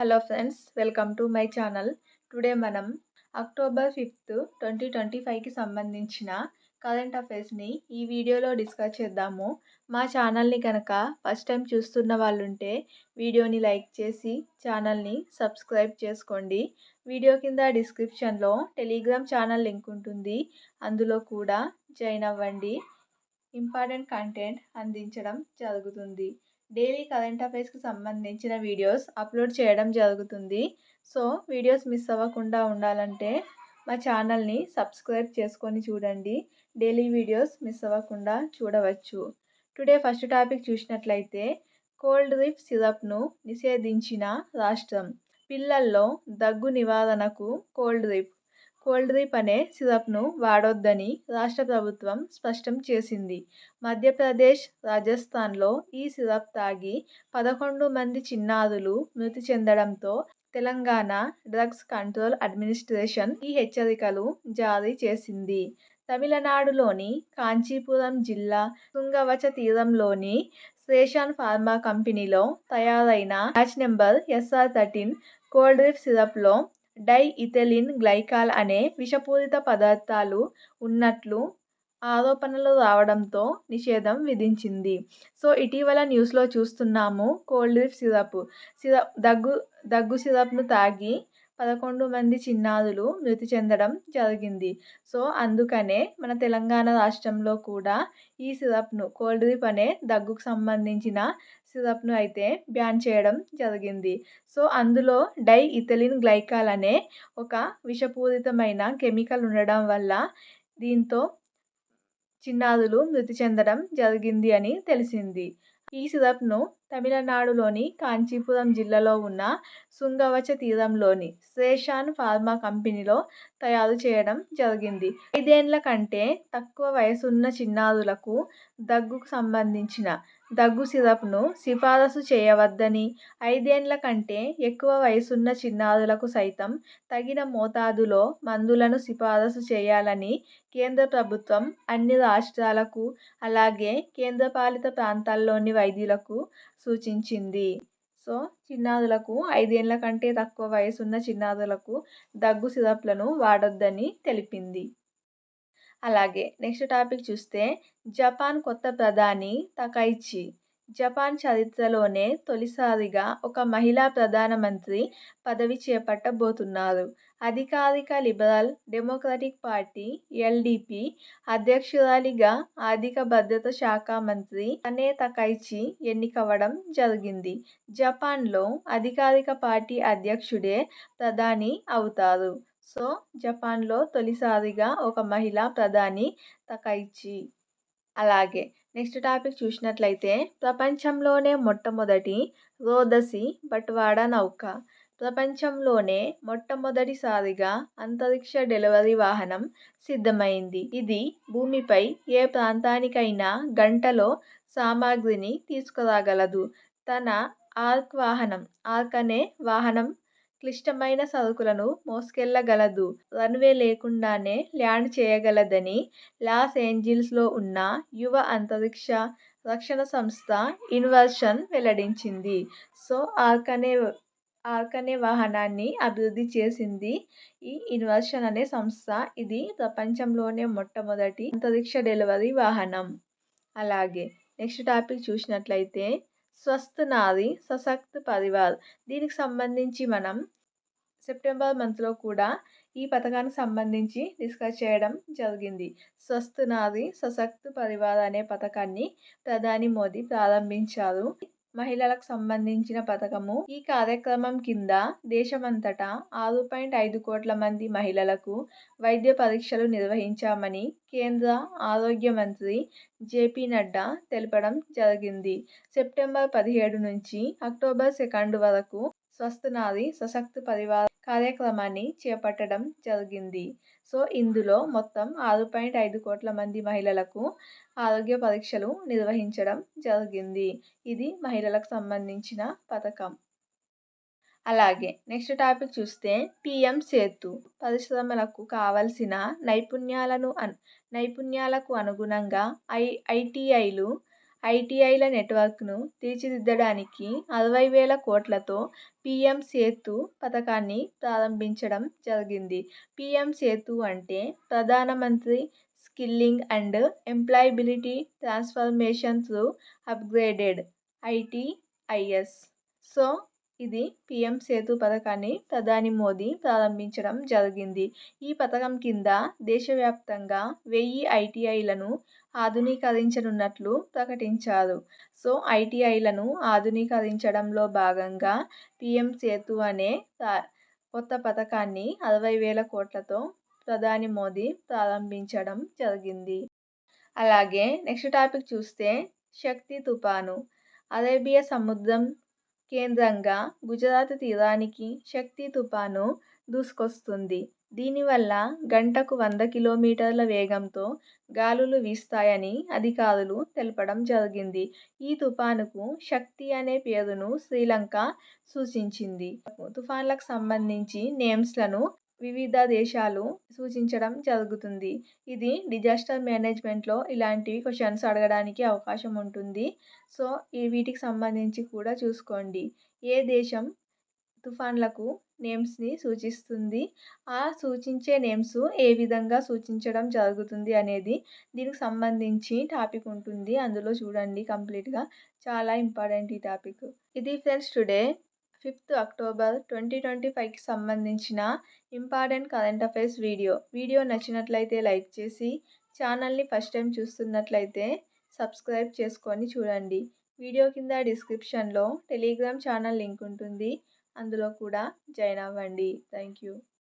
Hello friends, welcome to my channel. Today మనం October 5th 2025కి సంబంధించిన current అఫైర్స్ని ఈ వీడియోలో డిస్కస్ చేద్దాము. మా ఛానల్ని కనుక ఫస్ట్ టైం చూస్తున్న వాళ్ళు ఉంటే వీడియోని లైక్ చేసి ఛానల్ని సబ్స్క్రైబ్ చేసుకోండి. వీడియో కింద డిస్క్రిప్షన్లో టెలిగ్రామ్ ఛానల్ లింక్ ఉంటుంది, అందులో కూడా జాయిన్ అవ్వండి. ఇంపార్టెంట్ కంటెంట్ అందించడం జరుగుతుంది. డైలీ కరెంట్ అఫైర్స్కి సంబంధించిన వీడియోస్ అప్లోడ్ చేయడం జరుగుతుంది. సో వీడియోస్ మిస్ అవ్వకుండా ఉండాలంటే మా ఛానల్ని సబ్స్క్రైబ్ చేసుకొని చూడండి. డైలీ వీడియోస్ మిస్ అవ్వకుండా చూడవచ్చు. టుడే ఫస్ట్ టాపిక్ చూసినట్లయితే కోల్డ్ రిఫ్ సిరప్ను నిషేధించిన రాష్ట్రం. పిల్లల్లో దగ్గు నివారణకు కోల్డ్ రిప్ అనే సిరప్ను వాడొద్దని రాష్ట్ర ప్రభుత్వం స్పష్టం చేసింది. మధ్యప్రదేశ్, రాజస్థాన్లో ఈ సిరప్ తాగి 11 మంది చిన్నారులు మృతి చెందడంతో తెలంగాణ డ్రగ్స్ కంట్రోల్ అడ్మినిస్ట్రేషన్ ఈ హెచ్చరికలు జారీ చేసింది. తమిళనాడులోని కాంచీపురం జిల్లా తుంగవచ తీరంలోని శ్రేషాన్ ఫార్మా కంపెనీలో తయారైన batch number SR13 Coldrif సిరప్లో డైఇథిలిన్ గ్లైకాల్ అనే విషపూరిత పదార్థాలు ఉన్నట్లు ఆరోపణలు రావడంతో నిషేధం విధించింది. సో ఇటీవల న్యూస్లో చూస్తున్నాము, కోల్డ్ రిఫ్ దగ్గు సిరప్ను తాగి 11 మంది చిన్నారులు మృతి చెందడం జరిగింది. సో అందుకనే మన తెలంగాణ రాష్ట్రంలో కూడా ఈ సిరప్ను కోల్డ్ రిఫ్ అనే దగ్గుకు సంబంధించిన సిరప్ను అయితే బ్యాన్ చేయడం జరిగింది. సో అందులో డైఇథిలిన్ గ్లైకాల్ అనే ఒక విషపూరితమైన కెమికల్ ఉండడం వల్ల దీంతో చిన్నారులు మృతి చెందడం జరిగింది అని తెలిసింది. ఈ సిరప్ను తమిళనాడులోని కాంచీపురం జిల్లాలో ఉన్న శృంగవచ తీరంలోని శ్రేషాన్ ఫార్మా కంపెనీలో తయారు చేయడం జరిగింది. 5 ఏళ్ల కంటే తక్కువ వయసున్న చిన్నారులకు దగ్గుకు సంబంధించిన దగ్గు సిరప్ను సిఫారసు చేయవద్దని, 5 ఏళ్ల కంటే ఎక్కువ వయసున్న చిన్నారులకు సైతం తగిన మోతాదులో మందులను సిఫారసు చేయాలని కేంద్ర ప్రభుత్వం అన్ని రాష్ట్రాలకు, అలాగే కేంద్రపాలిత ప్రాంతాల్లోని వైద్యులకు సూచించింది. సో చిన్నారులకు 5 ఏళ్ల కంటే తక్కువ వయసున్న చిన్నారులకు దగ్గు సిరప్లను వాడొద్దని తెలిపింది. అలాగే నెక్స్ట్ టాపిక్ చూస్తే జపాన్ కొత్త ప్రధాని తకైచి. జపాన్ చరిత్రలోనే తొలిసారిగా ఒక మహిళా ప్రధానమంత్రి పదవి చేపట్టబోతున్నారు. అధికారిక లిబరల్ డెమోక్రటిక్ పార్టీ LDP అధ్యక్షురాలిగా ఆర్థిక భద్రత శాఖ మంత్రి సనే తకైచి ఎన్నికవడం జరిగింది. జపాన్లో అధికారిక పార్టీ అధ్యక్షుడే ప్రధాని అవుతారు. సో జపాన్లో తొలిసారిగా ఒక మహిళా ప్రధాని తకైచి. అలాగే నెక్స్ట్ టాపిక్ చూసినట్లయితే ప్రపంచంలోనే మొట్టమొదటి రోదసి బట్వాడా నౌక. ప్రపంచంలోనే మొట్టమొదటిసారిగా అంతరిక్ష డెలివరీ వాహనం సిద్ధమైంది. ఇది భూమిపై ఏ ప్రాంతానికైనా గంటలో సామాగ్రిని తీసుకురాగలదు. తన ఆర్క్ అనే వాహనం క్లిష్టమైన సరుకులను మోసుకెళ్లగలదు. రన్వే లేకుండానే ల్యాండ్ చేయగలదని లాస్ ఏంజిల్స్లో ఉన్న యువ అంతరిక్ష రక్షణ సంస్థ ఇన్వర్షన్ వెల్లడించింది. సో ఆర్క్ అనే వాహనాన్ని అభివృద్ధి చేసింది ఈ ఇన్వర్షన్ అనే సంస్థ. ఇది ప్రపంచంలోనే మొట్టమొదటి అంతరిక్ష డెలివరీ వాహనం. అలాగే నెక్స్ట్ టాపిక్ చూసినట్లయితే స్వస్థ్ నారీ సశక్త్ పరివార్. దీనికి సంబంధించి మనం సెప్టెంబర్ మంత్లో కూడా ఈ పథకానికి సంబంధించి డిస్కస్ చేయడం జరిగింది. స్వస్థ్ నారీ సశక్త్ పరివార్ అనే పథకాన్ని ప్రధాని మోదీ ప్రారంభించారు. మహిళలకు సంబంధించిన పథకము. ఈ కార్యక్రమం కింద దేశమంతటా 6.5 కోట్ల మంది మహిళలకు వైద్య పరీక్షలు నిర్వహించామని కేంద్ర ఆరోగ్య మంత్రి JP నడ్డా తెలపడం జరిగింది. సెప్టెంబర్ 17 నుంచి అక్టోబర్ 2 వరకు స్వస్థ్ నారీ సశక్త్ పరివార్ కార్యక్రమాన్ని చేపట్టడం జరిగింది. సో ఇందులో మొత్తం 6.5 కోట్ల మంది మహిళలకు ఆరోగ్య పరీక్షలు నిర్వహించడం జరిగింది. ఇది మహిళలకు సంబంధించిన పథకం. అలాగే నెక్స్ట్ టాపిక్ చూస్తే PM సేతు. పరిశ్రమలకు కావలసిన నైపుణ్యాలకు అనుగుణంగా ITIలు ఐటీఐల నెట్వర్క్ను తీర్చిదిద్దడానికి 60,000 కోట్లతో పీఎం సేతు పథకాన్ని ప్రారంభించడం జరిగింది. పీఎం సేతు అంటే ప్రధానమంత్రి skilling and employability transformation through upgraded ITIs. So ఇది పీఎం సేతు పథకాన్ని ప్రధాని మోదీ ప్రారంభించడం జరిగింది. ఈ పథకం కింద దేశవ్యాప్తంగా 1000 ఐటీఐలను ఆధునీకరించనున్నట్లు ప్రకటించారు. సో ఐటీఐలను ఆధునీకరించడంలో భాగంగా పీఎం సేతు అనే కొత్త పథకాన్ని 60,000 కోట్లతో ప్రధాని మోదీ ప్రారంభించడం జరిగింది. అలాగే నెక్స్ట్ టాపిక్ చూస్తే శక్తి తుపాను. అరేబియా సముద్రం కేంద్రంగా గుజరాత్ తీరానికి శక్తి తుపాను దూసుకొస్తుంది. దీనివల్ల గంటకు 100 కిలోమీటర్ల వేగంతో గాలులు వీస్తాయని అధికారులు తెలపడం జరిగింది. ఈ తుపానుకు శక్తి అనే పేరును శ్రీలంక సూచించింది. తుఫాన్లకు సంబంధించి నేమ్స్లను వివిధ దేశాలు సూచించడం జరుగుతుంది. ఇది డిజాస్టర్ మేనేజ్మెంట్లో ఇలాంటివి క్వశ్చన్స్ అడగడానికి అవకాశం ఉంటుంది. సో వీటికి సంబంధించి కూడా చూసుకోండి. ఏ దేశం తుఫాన్లకు నేమ్స్ని సూచిస్తుంది, ఆ సూచించే నేమ్స్ ఏ విధంగా సూచించడం జరుగుతుంది అనేది దీనికి సంబంధించి టాపిక్ ఉంటుంది. అందులో చూడండి కంప్లీట్గా, చాలా ఇంపార్టెంట్ ఈ టాపిక్. ఇది ఫ్రెండ్స్ టుడే 5th అక్టోబర్ 2025కి సంబంధించిన ఇంపార్టెంట్ కరెంట్ అఫైర్స్ వీడియో నచ్చినట్లయితే లైక్ చేసి, ఛానల్ని ఫస్ట్ టైం చూస్తున్నట్లయితే సబ్స్క్రైబ్ చేసుకొని చూడండి. వీడియో కింద డిస్క్రిప్షన్లో టెలిగ్రామ్ ఛానల్ లింక్ ఉంటుంది. అందులో కూడా జాయిన్ అవ్వండి. Thank you.